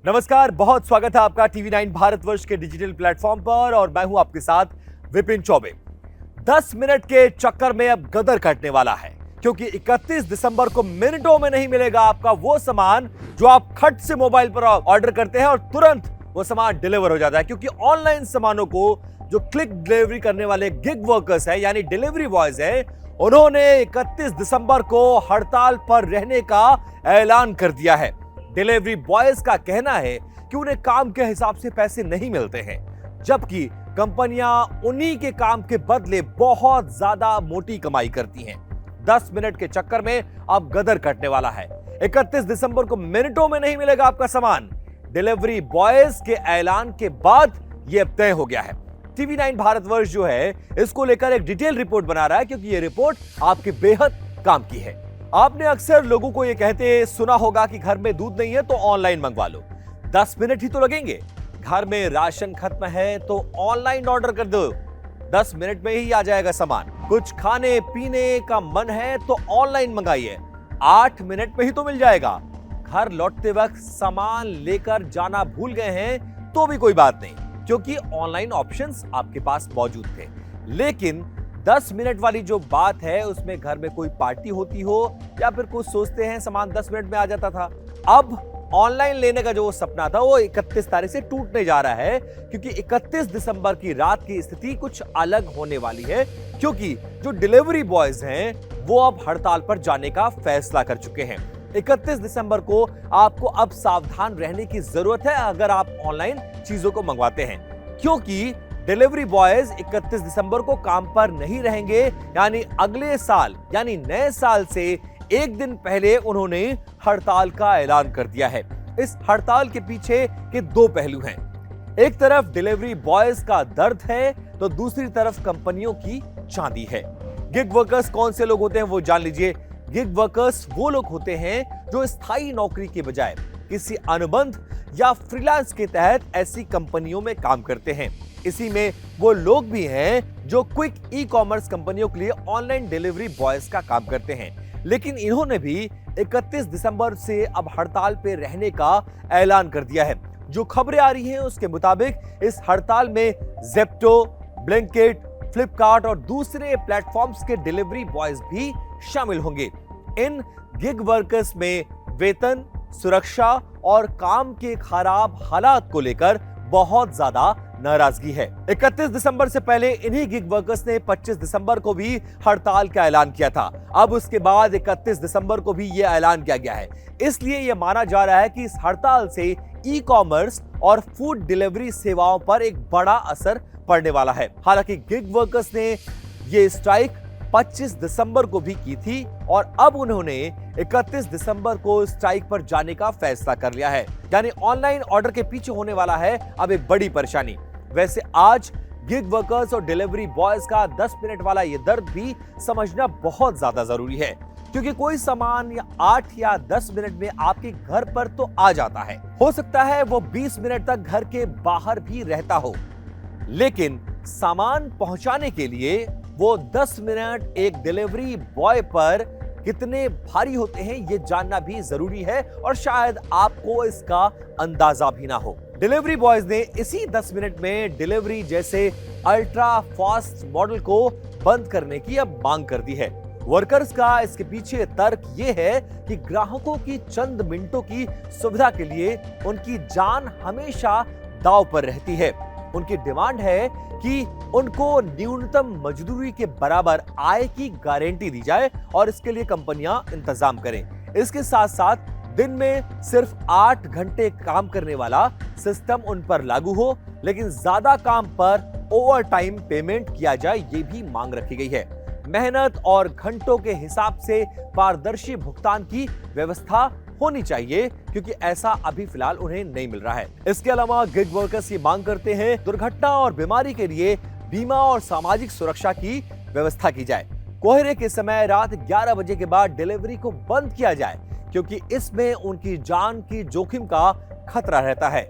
नमस्कार, बहुत स्वागत है आपका टीवी9 भारतवर्ष के डिजिटल प्लेटफॉर्म पर और मैं हूं आपके साथ विपिन चौबे। 10 मिनट के चक्कर में अब गदर कटने वाला है क्योंकि 31 दिसंबर को मिनटों में नहीं मिलेगा आपका वो सामान जो आप खट से मोबाइल पर ऑर्डर करते हैं और तुरंत वो सामान डिलीवर हो जाता है। क्योंकि ऑनलाइन सामानों को जो क्लिक डिलीवरी करने वाले गिग वर्कर्स है यानी डिलीवरी बॉयज है, उन्होंने 31 दिसंबर को हड़ताल पर रहने का ऐलान कर दिया है। डिलीवरी बॉयज का कहना है कि उन्हें काम के हिसाब से पैसे नहीं मिलते हैं, जबकि कंपनियां उन्हीं के काम के बदले बहुत ज्यादा मोटी कमाई करती हैं। 10 मिनट के चक्कर में अब गदर कटने वाला है। 31 दिसंबर को मिनटों में नहीं मिलेगा आपका सामान। डिलीवरी बॉयज के ऐलान के बाद यह तय हो गया है। टीवी9 भारतवर्ष जो है इसको लेकर एक डिटेल रिपोर्ट बना रहा है क्योंकि यह रिपोर्ट आपके बेहद काम की है। आपने अक्सर लोगों को यह कहते सुना होगा कि घर में दूध नहीं है तो ऑनलाइन मंगवा लो, 10 मिनट ही तो लगेंगे। घर में राशन खत्म है तो ऑनलाइन ऑर्डर कर दो, 10 मिनट में ही आ जाएगा सामान। कुछ खाने पीने का मन है तो ऑनलाइन मंगाइए, 8 मिनट में ही तो मिल जाएगा। घर लौटते वक्त सामान लेकर जाना भूल गए हैं तो भी कोई बात नहीं, क्योंकि ऑनलाइन ऑप्शंस आपके पास मौजूद थे। लेकिन 10 मिनट वाली जो बात है उसमें घर में कोई पार्टी होती हो या फिर कुछ सोचते हैं सामान 10 मिनट में आ जाता था। अब ऑनलाइन लेने का जो सपना था वो 31 तारीख से टूटने जा रहा है क्योंकि 31 दिसंबर की रात की स्थिति कुछ अलग होने वाली है। क्योंकि जो डिलीवरी बॉयज हैं वो अब हड़ताल पर जाने का फैसला कर चुके हैं। 31 दिसंबर को आपको अब सावधान रहने की जरूरत है अगर आप ऑनलाइन चीजों को मंगवाते हैं, क्योंकि डिलीवरी बॉयज 31 दिसंबर को काम पर नहीं रहेंगे। यानी अगले साल यानी नए साल से एक दिन पहले उन्होंने हड़ताल का ऐलान कर दिया है। इस हड़ताल के पीछे के दो पहलू हैं। एक तरफ डिलीवरी बॉयज का दर्द है तो दूसरी तरफ कंपनियों की चांदी है। गिग वर्कर्स कौन से लोग होते हैं वो जान लीजिए। गिग वर्कर्स वो लोग होते हैं जो स्थायी नौकरी के बजाय किसी अनुबंध या फ्रीलांस के तहत ऐसी कंपनियों में काम करते हैं। इसी में वो लोग भी हैं जो क्विक ई कॉमर्स कंपनियों के लिए ऑनलाइन डिलीवरी बॉयज का काम करते हैं। लेकिन इन्होंने भी 31 दिसंबर से अब हड़ताल पे रहने का ऐलान कर दिया है। जो खबरें आ रही हैं उसके मुताबिक इस हड़ताल में ज़ेप्टो, ब्लिंकिट, फ्लिपकार्ट और दूसरे प्लेटफॉर्म्स के डिलीवरी बॉयज भी शामिल होंगे। इन गिग वर्कर्स में वेतन, सुरक्षा और काम के खराब हालात को लेकर बहुत ज्यादा नाराजगी है। 31 दिसंबर से पहले इन्हीं गिग वर्कर्स ने 25 दिसंबर को भी हड़ताल का ऐलान किया था। अब उसके बाद 31 दिसंबर को भी यह ऐलान किया गया है। इसलिए यह माना जा रहा है कि इस हड़ताल से ई कॉमर्स और फूड डिलीवरी सेवाओं पर एक बड़ा असर पड़ने वाला है। हालांकि गिग वर्कर्स ने यह स्ट्राइक 25 दिसंबर को भी की थी और अब उन्होंने 31 दिसंबर को स्ट्राइक पर जाने का फैसला कर लिया है। यानी ऑनलाइन ऑर्डर के पीछे होने वाला है अब एक बड़ी परेशानी। वैसे आज गिग वर्कर्स और डिलीवरी बॉयज का 10 मिनट वाला ये दर्द भी समझना बहुत ज्यादा जरूरी है, क्योंकि कोई सामान या 8 या 10 मिनट में आपके घर पर तो आ जाता है। हो सकता है वो 20 मिनट तक घर के बाहर भी रहता हो, लेकिन सामान पहुंचाने के लिए वो 10 मिनट एक डिलीवरी बॉय पर कितने भारी होते हैं ये जानना भी जरूरी है और शायद आपको इसका अंदाजा भी ना हो। डिलीवरी बॉयज ने इसी 10 मिनट में डिलीवरी जैसे अल्ट्रा फास्ट मॉडल को बंद करने की अब मांग कर दी है। वर्कर्स का इसके पीछे तर्क ये है कि ग्राहकों की चंद मिनटों की सुविधा के लिए उनकी जान हमेशा दांव पर रहती है। उनकी डिमांड है कि उनको न्यूनतम मजदूरी के बराबर आय की गारंटी दी जाए और इसके लिए कंपनियां इंतजाम करें। इसके साथ साथ दिन में सिर्फ 8 घंटे काम करने वाला सिस्टम उन पर लागू हो, लेकिन ज्यादा काम पर ओवर टाइम पेमेंट किया जाए, ये भी मांग रखी गई है। मेहनत और घंटों के हिसाब से पारदर्शी भुगतान की व्यवस्था होनी चाहिए, क्योंकि ऐसा अभी फिलहाल उन्हें नहीं मिल रहा है। इसके अलावा गिग वर्कर्स ये मांग करते हैं दुर्घटना और बीमारी के लिए बीमा और सामाजिक सुरक्षा की व्यवस्था की जाए। कोहरे के समय रात 11 बजे के बाद डिलीवरी को बंद किया जाए, क्योंकि इसमें उनकी जान की जोखिम का खतरा रहता है।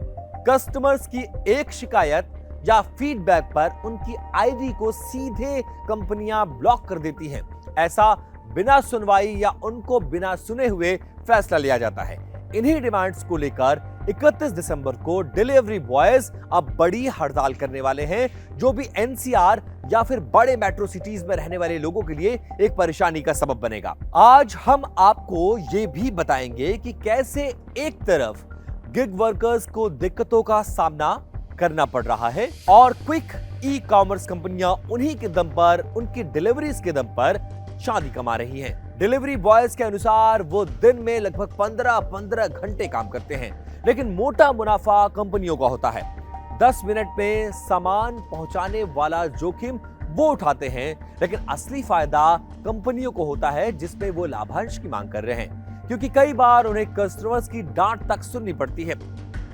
कस्टमर्स की एक शिकायत या फीडबैक पर उनकी आईडी को सीधे कंपनियां ब्लॉक कर देती हैं। ऐसा बिना सुनवाई या उनको बिना सुने हुए फैसला लिया जाता है। इन्हीं डिमांड्स को लेकर 31 दिसंबर को डिलीवरी बॉयज अब बड़ी हड़ताल करने वाले हैं, जो भी एनसीआर या फिर बड़े मेट्रो सिटीज में रहने वाले लोगों के लिए एक परेशानी का सबब बनेगा। आज हम आपको ये भी बताएंगे कि कैसे एक तरफ गिग वर्कर्स को दिक्कतों का सामना करना पड़ रहा है और क्विक ई कॉमर्स कंपनियां उन्हीं के दम पर, उनकी डिलीवरीज के दम पर चांदी कमा रही हैं। डिलीवरी बॉयज के अनुसार वो दिन में लगभग 15-15 घंटे काम करते हैं, लेकिन मोटा मुनाफा कंपनियों का होता है। 10 मिनट में सामान पहुंचाने वाला जोखिम वो उठाते हैं, लेकिन असली फायदा कंपनियों को होता है जिसमें वो लाभांश की मांग कर रहे हैं, क्योंकि कई बार उन्हें कस्टमर्स की डांट तक सुननी पड़ती है।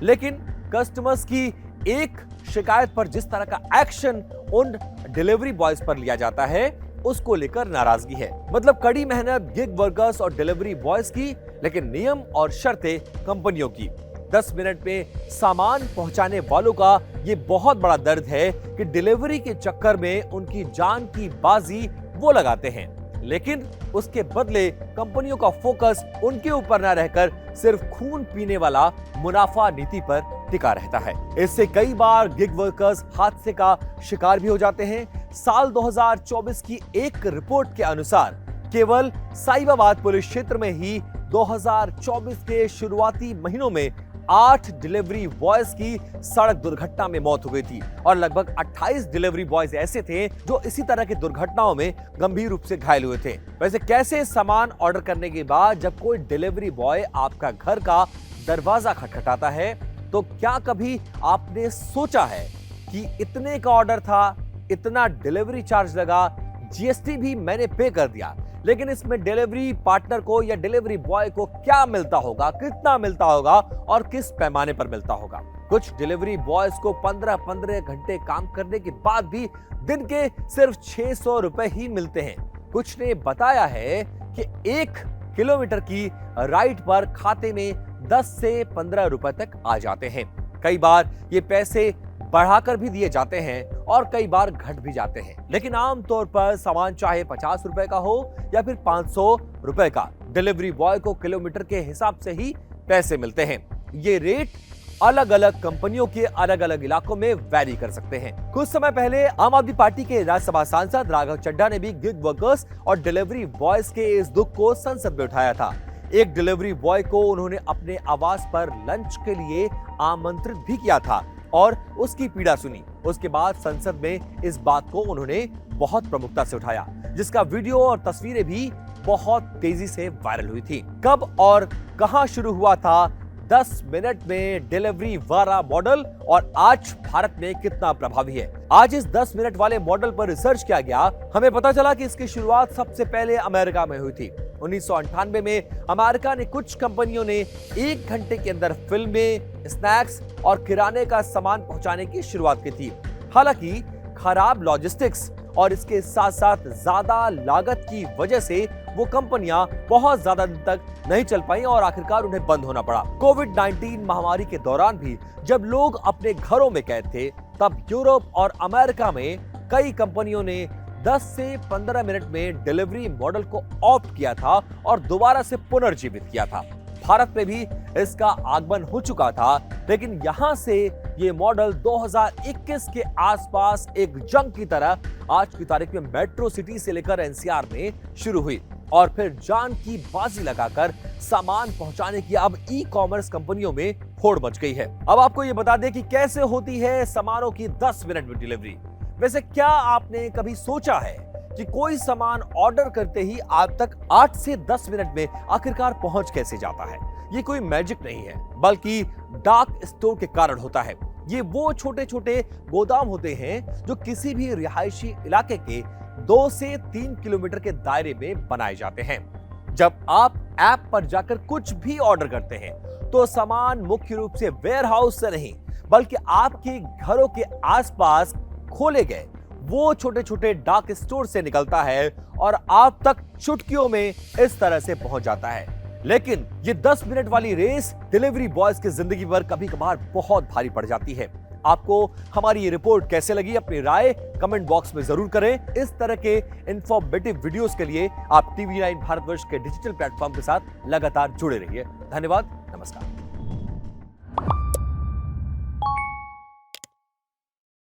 लेकिन कस्टमर्स की एक शिकायत पर जिस तरह का एक्शन उन डिलीवरी बॉयज पर लिया जाता है, उसको लेकर नाराजगी है। मतलब कड़ी मेहनत गिग वर्कर्स और डिलीवरी बॉयज की, लेकिन नियम और शर्तें कंपनियों की। 10 मिनट में सामान पहुंचाने वालों का ये बहुत बड़ा दर्द है कि डिलीवरी के चक्कर में उनकी जान की बाजी वो लगाते हैं, लेकिन उसके बदले कंपनियों का फोकस उनके ऊपर न रहकर सिर्फ खून पीने वाला मुनाफा नीति पर टिका रहता है। इससे कई बार गिग वर्कर्स हादसे का शिकार भी हो जाते हैं। साल 2024 की एक रिपोर्ट के अनुसार केवल साहिबाबाद पुलिस क्षेत्र में ही 2024 के शुरुआती महीनों में 8 डिलीवरी बॉयज की सड़क दुर्घटना में मौत हो गई थी और लगभग 28 डिलीवरी बॉयज ऐसे थे जो इसी तरह की दुर्घटनाओं में गंभीर रूप से घायल हुए थे। वैसे कैसे सामान ऑर्डर करने के बाद जब कोई डिलीवरी बॉय आपका घर का दरवाजा खटखटाता है, तो क्या कभी आपने सोचा है कि इतने का ऑर्डर था, इतना डिलीवरी चार्ज लगा, जीएसटी भी मैंने पे कर दिया, लेकिन इसमें डिलीवरी पार्टनर को या डिलीवरी बॉय को क्या मिलता होगा, कितना मिलता होगा और किस पैमाने पर मिलता होगा। कुछ डिलीवरी बॉयज को 15-15 घंटे काम करने के बाद भी दिन के सिर्फ 600 रुपए ही मिलते हैं। कुछ ने बताया है कि 1 किलोमीटर की राइड पर खाते में 10 से 15 रुपए तक आ जाते हैं। कई बार ये पैसे बढ़ाकर भी दिए जाते हैं और कई बार घट भी जाते हैं, लेकिन आमतौर पर सामान चाहे 50 रुपए का हो या फिर 500 रुपए का, डिलीवरी बॉय को किलोमीटर के हिसाब से ही पैसे मिलते हैं। ये रेट अलग अलग कंपनियों के अलग अलग इलाकों में वैरी कर सकते हैं। कुछ समय पहले आम आदमी पार्टी के राज्यसभा सांसद राघव चड्ढा ने भी गिग वर्कर्स और डिलीवरी बॉयज के इस दुख को संसद में उठाया था। एक डिलीवरी बॉय को उन्होंने अपने आवास पर लंच के लिए आमंत्रित भी किया था और उसकी पीड़ा सुनी। उसके बाद संसद में इस बात को उन्होंने बहुत प्रमुखता से उठाया, जिसका वीडियो और तस्वीरें भी बहुत तेजी से वायरल हुई थी। कब और कहां शुरू हुआ था 10 मिनट में डिलीवरी वाला मॉडल और आज भारत में कितना प्रभावी है? आज इस 10 मिनट वाले मॉडल पर रिसर्च किया गया। हमें पता चला कि इसकी शुरुआत सबसे पहले अमेरिका में हुई थी। 1998 में अमेरिका ने कुछ कंपनियों ने 1 घंटे के अंदर फिल्में, स्नैक्स और किराने का सामान पहुंचाने की शुरुआत की थी। हालांकि खराब लॉजिस्टिक्स और इसके साथ साथ ज्यादा लागत की वजह से वो कंपनियां बहुत ज्यादा दिन तक नहीं चल पाई और आखिरकार उन्हें बंद होना पड़ा। कोविड-19 महामारी के दौरान भी जब लोग अपने घरों में कैद थे, तब यूरोप और अमेरिका में कई कंपनियों ने 10 से 15 मिनट में डिलीवरी मॉडल को ऑप्ट किया था और दोबारा से पुनर्जीवित किया था। भारत में भी इसका आगमन हो चुका था, लेकिन यहां से ये मॉडल 2021 के आसपास एक जंग की तरह आज की तारीख में मेट्रो सिटी से लेकर एनसीआर में शुरू हुई और फिर जान की बाजी लगाकर सामान पहुंचाने की अब ई कॉमर्स कंपनियों में होड़ मच गई है। अब आपको ये बता दें कि कैसे होती है सामानों की 10 मिनट में डिलीवरी। वैसे क्या आपने कभी सोचा है कि कोई सामान ऑर्डर करते ही आप तक 8 से 10 मिनट में आखिरकार पहुंच कैसे जाता है? ये कोई मैजिक नहीं है, बल्कि डार्क स्टोर के कारण होता है। ये वो छोटे छोटे गोदाम होते हैं जो किसी भी रिहायशी इलाके के 2 से 3 किलोमीटर के दायरे में बनाए जाते हैं। जब आप ऐप पर जाकर कुछ भी ऑर्डर करते हैं, तो सामान मुख्य रूप से वेयरहाउस से नहीं, बल्कि आपके घरों के आसपास खोले गए वो छोटे छोटे डार्क स्टोर से निकलता है और आप तक चुटकियों में इस तरह से पहुंच जाता है। लेकिन ये 10 मिनट वाली रेस डिलीवरी बॉयज की जिंदगी पर कभी कभार बहुत भारी पड़ जाती है। आपको हमारी ये रिपोर्ट कैसे लगी, अपनी राय कमेंट बॉक्स में जरूर करें। इस तरह के इंफॉर्मेटिव वीडियोस के लिए आप टीवी 9 भारतवर्ष के डिजिटल प्लेटफॉर्म के साथ लगातार जुड़े रहिए। धन्यवाद, नमस्कार।